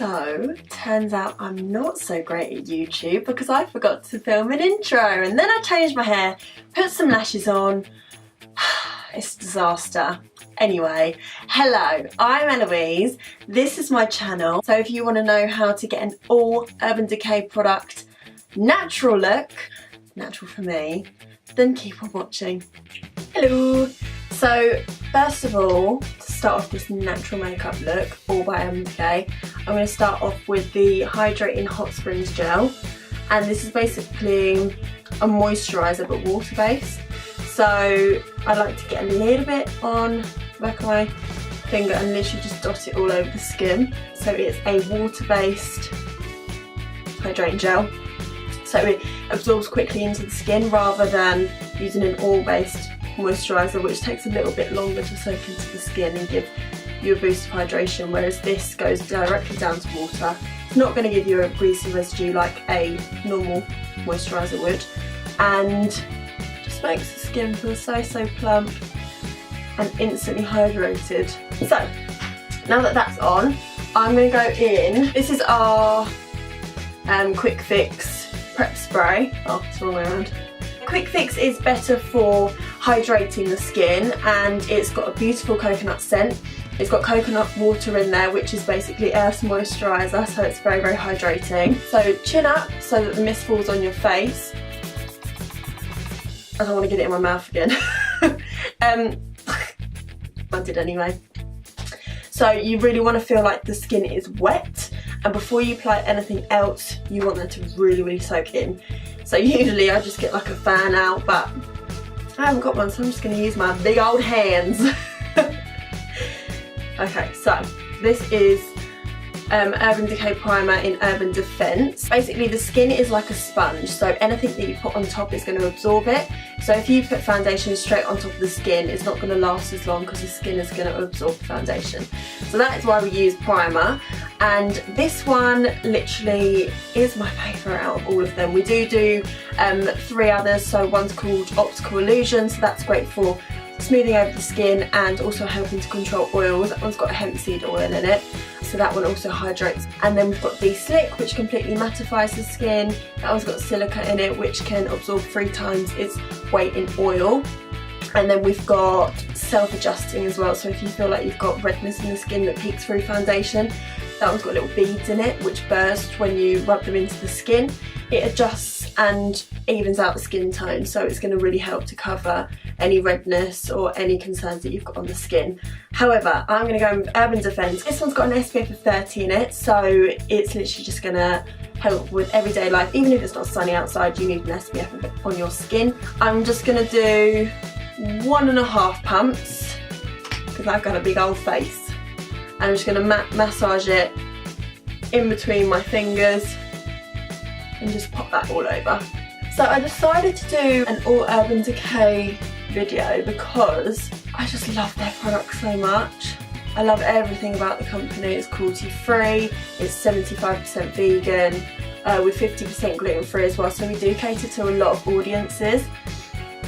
So, turns out I'm not so great at YouTube because I forgot to film an intro and then I changed my hair, put some lashes on. It's a disaster. Anyway, hello, I'm Eloise. This is my channel. So if you want to know how to get an all Urban Decay product natural look, natural for me, then keep on watching. Hello. So first of all, to start off this natural makeup look, all by Urban Decay, I'm going to start off with the Hydrating Hot Springs Gel. And this is basically a moisturiser but water based. So I like to get a little bit on the back of my finger and literally just dot it all over the skin. So it's a water based hydrating gel. So it absorbs quickly into the skin rather than using an oil based moisturiser, which takes a little bit longer to soak into the skin and give you a boost of hydration, whereas this goes directly down to water. It's not going to give you a greasy residue like a normal moisturiser would, and just makes the skin feel so plump and instantly hydrated. So now that that's on, I'm going to go in. This is our Quick Fix Prep Spray. Oh, it's the wrong way around. Quick Fix is better for hydrating the skin and it's got a beautiful coconut scent. It's got coconut water in there, which is basically Earth's moisturiser, so it's very hydrating. So chin up so that the mist falls on your face. I don't want to get it in my mouth again. I did anyway. So you really want to feel like the skin is wet, and before you apply anything else, you want them to really soak in. So usually I just get like a fan out, but I haven't got one, so I'm just going to use my big old hands. Okay, so this is Urban Decay Primer in Urban Defense. Basically the skin is like a sponge, so anything that you put on top is going to absorb it. So if you put foundation straight on top of the skin, it's not going to last as long because the skin is going to absorb the foundation. So that is why we use primer, and this one literally is my favourite out of all of them. We do 3 others, so one's called Optical Illusion, so that's great for smoothing over the skin and also helping to control oils. That one's got a hemp seed oil in it, so that one also hydrates. And then we've got the Slick, which completely mattifies the skin. That one's got silica in it, which can absorb 3 times its weight in oil. And then we've got self-adjusting as well, so if you feel like you've got redness in the skin that peeks through foundation, that one's got little beads in it which burst when you rub them into the skin. It adjusts and evens out the skin tone, so it's going to really help to cover any redness or any concerns that you've got on the skin. However, I'm going to go with Urban Defense. This one's got an SPF of 30 in it, so it's literally just going to help with everyday life. Even if it's not sunny outside, you need an SPF on your skin. I'm just going to do 1.5 pumps because I've got a big old face. I'm just going to massage it in between my fingers and just pop that all over. So I decided to do an all Urban Decay video because I just love their products so much. I love everything about the company. It's cruelty free, it's 75% vegan, with 50% gluten free as well, so we do cater to a lot of audiences.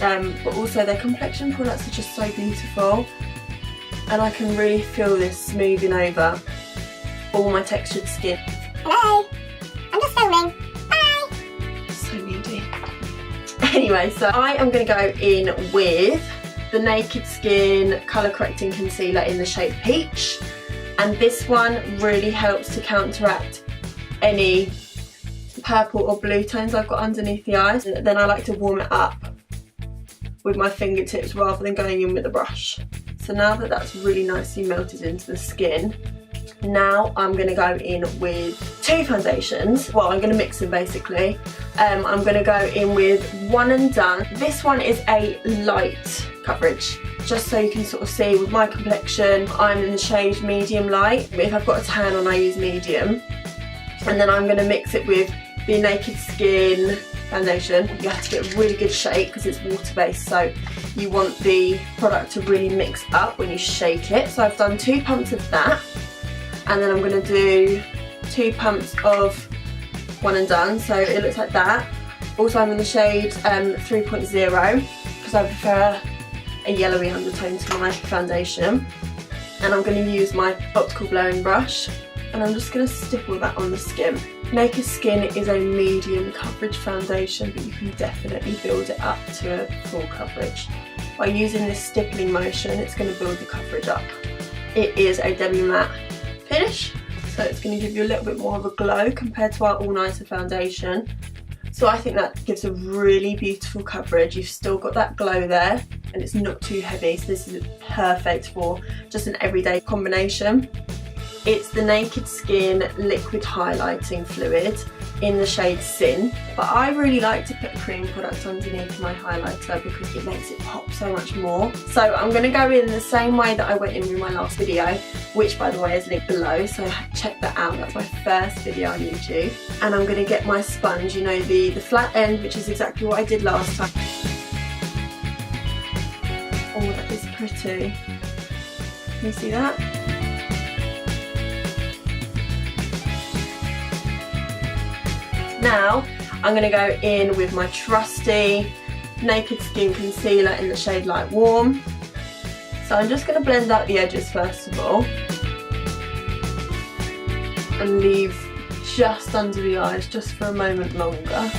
But also their complexion products are just so beautiful, and I can really feel this smoothing over all my textured skin. Hello, I'm just filming. Bye. So needy. Anyway, so I am going to go in with the Naked Skin Colour Correcting Concealer in the shade Peach, and this one really helps to counteract any purple or blue tones I've got underneath the eyes. And then I like to warm it up with my fingertips rather than going in with a brush. So now that that's really nicely melted into the skin, now I'm going to go in with 2 foundations. Well, I'm going to mix them basically. I'm going to go in with One and Done. This one is a light coverage, just so you can sort of see with my complexion, I'm in the shade medium light. But if I've got a tan on, I use medium. And then I'm going to mix it with the Naked Skin foundation. You have to get a really good shake because it's water based, so you want the product to really mix up when you shake it. So I've done 2 pumps of that, and then I'm going to do 2 pumps of One and Done, so it looks like that. Also I'm in the shade 3.0 because I prefer a yellowy undertone to my foundation. And I'm going to use my optical blowing brush and I'm just going to stipple that on the skin. Naked Skin is a medium coverage foundation, but you can definitely build it up to a full coverage. By using this stippling motion, it's going to build the coverage up. It is a demi matte finish, so it's going to give you a little bit more of a glow compared to our All Nighter foundation. So I think that gives a really beautiful coverage. You've still got that glow there, and it's not too heavy, so this is perfect for just an everyday combination. It's the Naked Skin Liquid Highlighting Fluid in the shade Sin, but I really like to put a cream product underneath my highlighter because it makes it pop so much more. So I'm going to go in the same way that I went in with my last video, which by the way is linked below, so check that out. That's my first video on YouTube. And I'm going to get my sponge, you know, the flat end, which is exactly what I did last time. Oh, that is pretty. Can you see that? Now I'm going to go in with my trusty Naked Skin concealer in the shade Light Warm. So I'm just going to blend out the edges first of all and leave just under the eyes just for a moment longer.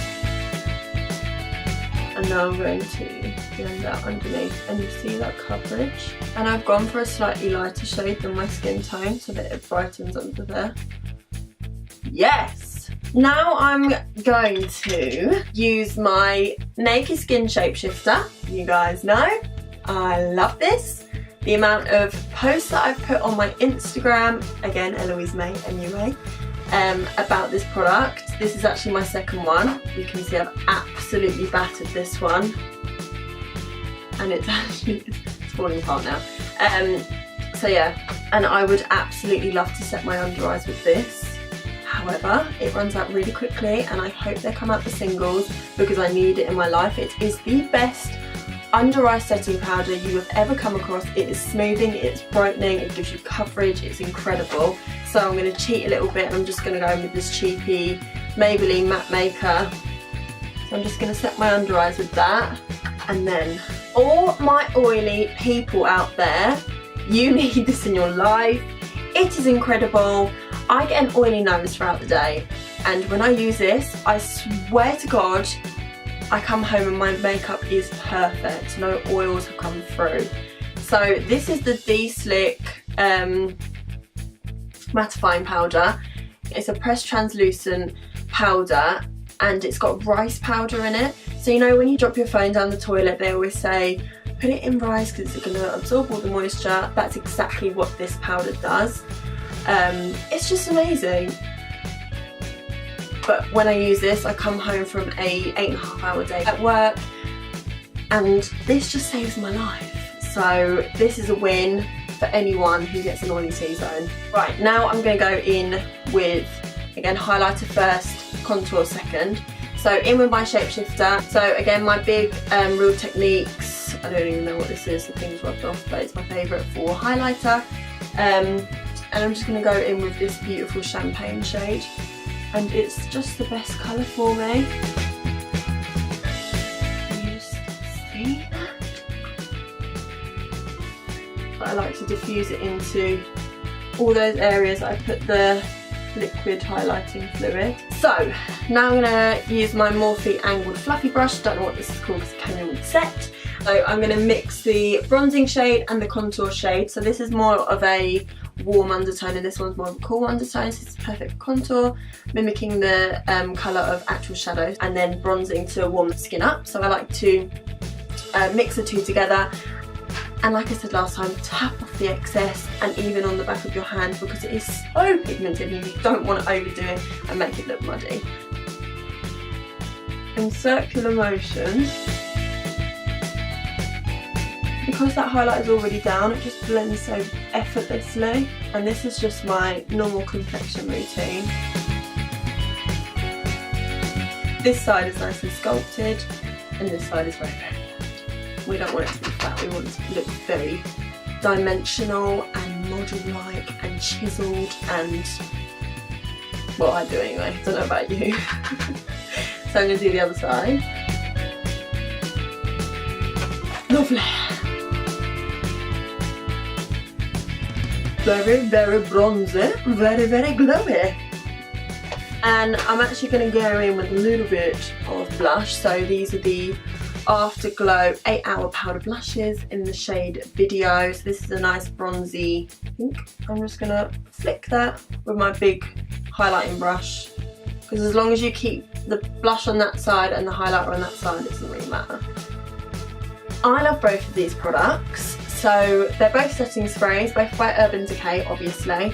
And now I'm going to blend out underneath, and you see that coverage. And I've gone for a slightly lighter shade than my skin tone so that it brightens under there. Yes! Now I'm going to use my Naked Skin Shapeshifter. You guys know I love this. The amount of posts that I've put on my Instagram, again Eloise MAE, MUA, about this product. This is actually my second one. You can see I've absolutely battered this one, and it's falling apart now. So yeah, and I would absolutely love to set my under eyes with this. However, it runs out really quickly, and I hope they come out the singles because I need it in my life. It is the best under eye setting powder you have ever come across. It is smoothing, it's brightening, it gives you coverage, it's incredible. So I'm going to cheat a little bit, and I'm just going to go in with this cheapy Maybelline Matte Maker. So I'm just going to set my under eyes with that. And then all my oily people out there, you need this in your life. It is incredible. I get an oily nose throughout the day, and when I use this, I swear to God, I come home and my makeup is perfect. No oils have come through. So this is the D-Slick mattifying powder. It's a pressed translucent powder, and it's got rice powder in it. So you know when you drop your phone down the toilet, they always say put it in rice because it's going to absorb all the moisture. That's exactly what this powder does. It's just amazing. But when I use this, I come home from a 8.5 hour day at work, and this just saves my life. So this is a win for anyone who gets an oily T-zone. Right, now I'm going to go in with, again, highlighter first, contour second. So in with my Shapeshifter. So again, my big Real Techniques, I don't even know what this is, the thing's rubbed off, but it's my favourite for highlighter. And I'm just going to go in with this beautiful champagne shade, and it's just the best colour for me. Can you just see that? But I like to diffuse it into all those areas I put the liquid highlighting fluid. So now I'm going to use my Morphe angled fluffy brush. Don't know what this is called because it came in set. So I'm going to mix the bronzing shade and the contour shade. So this is more of a warm undertone, and this one's more of a cool undertone, so it's perfect for contour, mimicking the colour of actual shadows, and then bronzing to warm the skin up. So I like to mix the two together, and like I said last time, tap off the excess, and even on the back of your hand, because it is so pigmented and you don't want to overdo it and make it look muddy. In circular motion, because that highlight is already down, it just blends so effortlessly. And this is just my normal complexion routine. This side is nice and sculpted, and this side is very, very flat. We don't want it to be flat, we want it to look very dimensional and model-like and chiselled, and, well, I do anyway, I don't know about you. So I'm going to do the other side. Lovely. very, very bronzy, very, very glowy. And I'm actually going to go in with a little bit of blush. So these are the Afterglow 8-hour powder blushes in the shade Video. So this is a nice bronzy pink. I'm just going to flick that with my big highlighting brush, because as long as you keep the blush on that side and the highlighter on that side, it doesn't really matter. I love both of these products. So they're both setting sprays, both by Urban Decay obviously.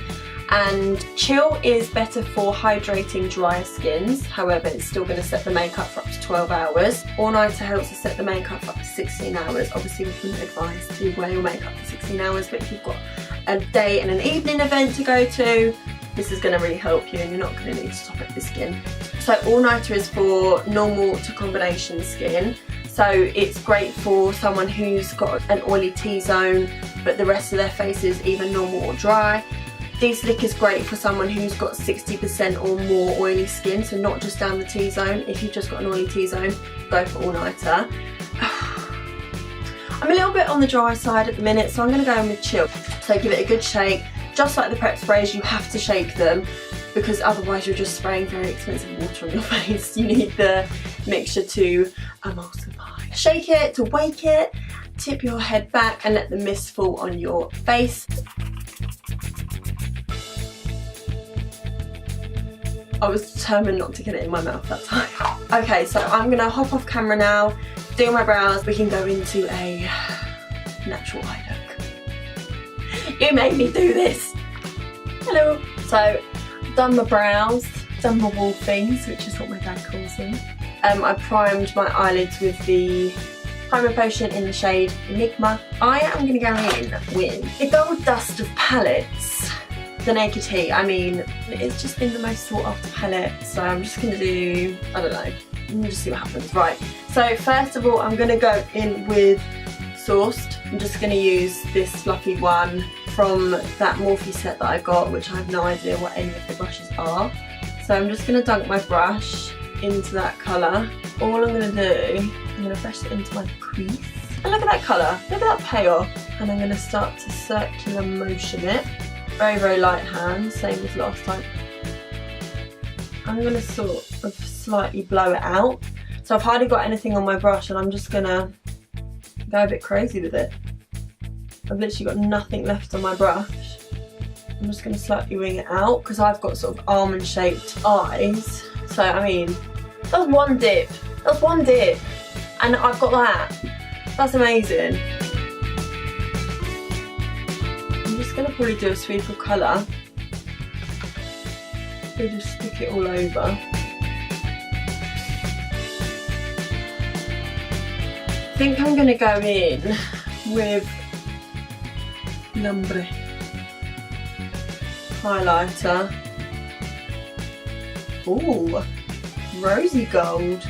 And Chill is better for hydrating drier skins, however it's still going to set the makeup for up to 12 hours. All Nighter helps to set the makeup for up to 16 hours. Obviously we wouldn't advise to wear your makeup for 16 hours, but if you've got a day and an evening event to go to, this is going to really help you and you're not going to need to top up the skin. So All Nighter is for normal to combination skin. So it's great for someone who's got an oily T-zone but the rest of their face is either normal or dry. D-Slick is great for someone who's got 60% or more oily skin, so not just down the T-zone. If you've just got an oily T-zone, go for All Nighter. I'm a little bit on the dry side at the minute, so I'm going to go in with Chill. So give it a good shake. Just like the prep sprays, you have to shake them because otherwise you're just spraying very expensive water on your face. You need the mixture to emulsify. Shake it to wake it, tip your head back and let the mist fall on your face. I was determined not to get it in my mouth that time. Okay, so I'm gonna hop off camera now, do my brows. We can go into a natural eye look. You made me do this. Hello. So, I've done my brows, done my wolfies, which is what my dad calls them. I primed my eyelids with the primer potion in the shade Enigma. I am gonna go in with the Gold Dust of palettes. The Naked Heat, I mean, it's just been the most sought after palette, so I'm just going to do, I don't know, we'll just see what happens. Right, so first of all I'm going to go in with Sourced. I'm just going to use this fluffy one from that Morphe set that I got, which I have no idea what any of the brushes are. So I'm just going to dunk my brush into that colour. All I'm going to do, I'm going to brush it into my crease. And look at that colour, look at that payoff. And I'm going to start to circular motion it. Very, very light hand, same as last time. I'm going to sort of slightly blow it out. So I've hardly got anything on my brush and I'm just going to go a bit crazy with it. I've literally got nothing left on my brush. I'm just going to slightly wing it out because I've got sort of almond shaped eyes. So I mean, that was one dip. That was one dip. And I've got that. That's amazing. I'm just going to probably do a sweep of colour. So just stick it all over. I think I'm going to go in with Lumbre highlighter. Ooh, rosy gold.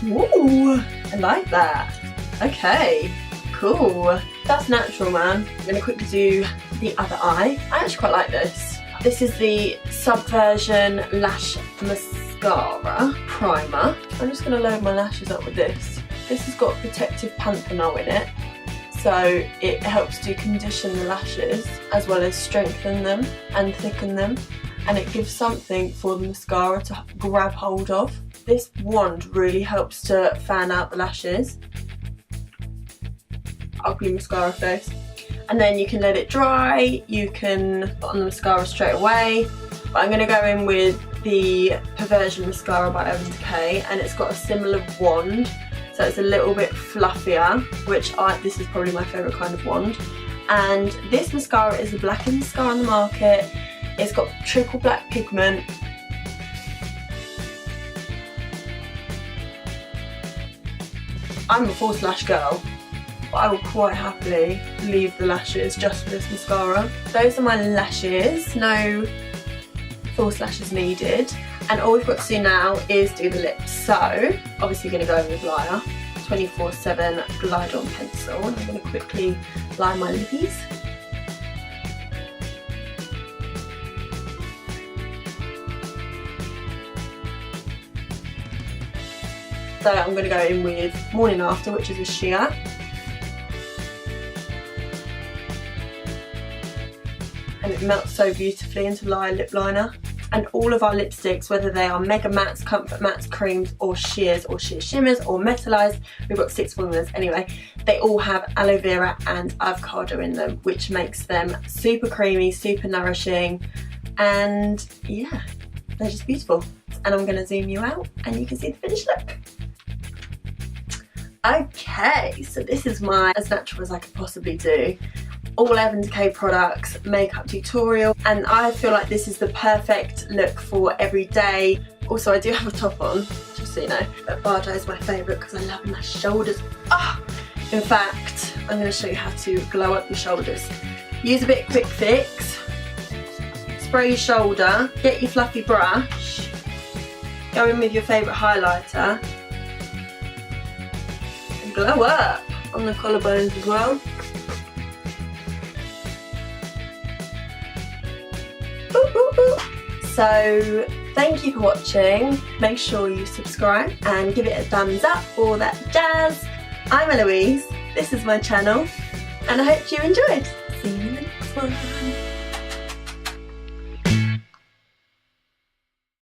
Ooh, I like that. Okay, cool. That's natural, man. I'm going to quickly do the other eye. I actually quite like this. This is the Perversion Lash Mascara Primer. I'm just going to load my lashes up with this. This has got protective panthenol in it, so it helps to condition the lashes as well as strengthen them and thicken them, and it gives something for the mascara to grab hold of. This wand really helps to fan out the lashes. Ugly mascara face. And then you can let it dry, you can put on the mascara straight away. But I'm going to go in with the Perversion Mascara by Urban Decay, and it's got a similar wand, so it's a little bit fluffier, which this is probably my favourite kind of wand. And this mascara is the blackest mascara on the market. It's got triple black pigment. I'm a false lash girl, but I will quite happily leave the lashes just for this mascara. Those are my lashes, no false lashes needed. And all we've got to do now is do the lips. So, obviously going to go in with Liar 24/7 Glide On Pencil. And I'm going to quickly line my lippies. So I'm going to go in with Morning After, which is a sheer. and it melts so beautifully into the lip liner. And all of our lipsticks, whether they are Mega Mattes, Comfort Mattes, creams or sheer shimmers or metallized, we've got 6 formulas anyway, they all have aloe vera and avocado in them, which makes them super creamy, super nourishing, and yeah, they're just beautiful. And I'm going to zoom you out and you can see the finished look. Okay, so this is my as natural as I could possibly do. All Urban Decay products, makeup tutorial, and I feel like this is the perfect look for every day. Also, I do have a top on, just so you know, but Bardo is my favourite because I love my shoulders. Oh! In fact, I'm going to show you how to glow up your shoulders. Use a bit Quick Fix, spray your shoulder, get your fluffy brush, go in with your favourite highlighter, and glow up on the collarbones as well. So thank you for watching. Make sure you subscribe and give it a thumbs up, all that jazz. I'm Eloise, this is my channel, and I hope you enjoyed. See you in the next one.